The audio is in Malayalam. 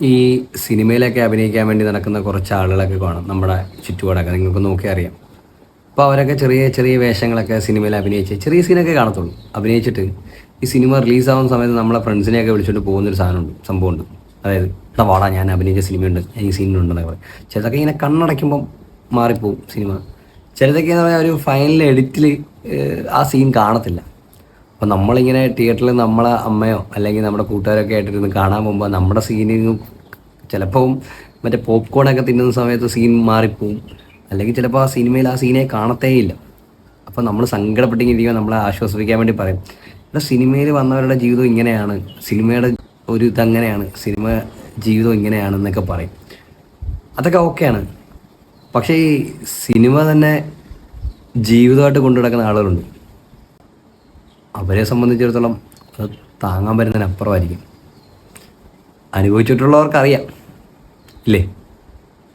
ഈ സിനിമയിലൊക്കെ അഭിനയിക്കാൻ വേണ്ടി നടക്കുന്ന കുറച്ച് ആളുകളൊക്കെ കാണും നമ്മുടെ ചുറ്റുപാടൊക്കെ നിങ്ങൾക്ക് നോക്കി അറിയാം. അപ്പോൾ അവരൊക്കെ ചെറിയ ചെറിയ വേഷങ്ങളൊക്കെ സിനിമയിൽ അഭിനയിച്ച് ചെറിയ സീനൊക്കെ കാണത്തുള്ളൂ. അഭിനയിച്ചിട്ട് ഈ സിനിമ റിലീസാവുന്ന സമയത്ത് നമ്മളെ ഫ്രണ്ട്സിനെയൊക്കെ വിളിച്ചുകൊണ്ട് പോകുന്നൊരു സാധനമുണ്ട്, സംഭവമുണ്ട്. അതായത് എടാ വാടാ, ഞാൻ അഭിനയിച്ച സിനിമയുണ്ട്, ഞാൻ ഈ സീനുണ്ടെന്നൊക്കെ പറയും. ചിലതൊക്കെ ഇങ്ങനെ കണ്ണടയ്ക്കുമ്പം മാറിപ്പോവും സിനിമ. ചിലതൊക്കെ എന്ന് പറഞ്ഞാൽ ഒരു ഫൈനൽ എഡിറ്റിൽ ആ സീൻ കാണത്തില്ല. അപ്പോൾ നമ്മളിങ്ങനെ തിയേറ്ററിൽ നമ്മളെ അമ്മയോ അല്ലെങ്കിൽ നമ്മുടെ കൂട്ടുകാരൊക്കെ ആയിട്ടിരുന്ന് കാണാൻ പോകുമ്പോൾ നമ്മുടെ സീനിങ് ചിലപ്പോൾ മറ്റേ പോപ്കോണൊക്കെ തിന്നുന്ന സമയത്ത് സീൻ മാറിപ്പോവും. അല്ലെങ്കിൽ ചിലപ്പോൾ ആ സിനിമയിൽ ആ സീനെ കാണത്തേയില്ല. അപ്പോൾ നമ്മൾ സങ്കടപ്പെട്ടിരിക്കുമ്പോൾ നമ്മളെ ആശ്വസിപ്പിക്കാൻ വേണ്ടി പറയും, ഇവിടെ സിനിമയിൽ വന്നവരുടെ ജീവിതം ഇങ്ങനെയാണ്, സിനിമയുടെ ഒരു ഇതങ്ങനെയാണ്, സിനിമ ജീവിതം ഇങ്ങനെയാണെന്നൊക്കെ പറയും. അതൊക്കെ ഓക്കെയാണ്. പക്ഷേ ഈ സിനിമ തന്നെ ജീവിതമായിട്ട് കൊണ്ടു നടക്കുന്ന ആളുകളുണ്ട്. അവരെ സംബന്ധിച്ചിടത്തോളം അത് താങ്ങാൻ പറ്റുന്നതിനപ്പുറമായിരിക്കും. അനുഭവിച്ചിട്ടുള്ളവർക്കറിയാം ഇല്ലേ?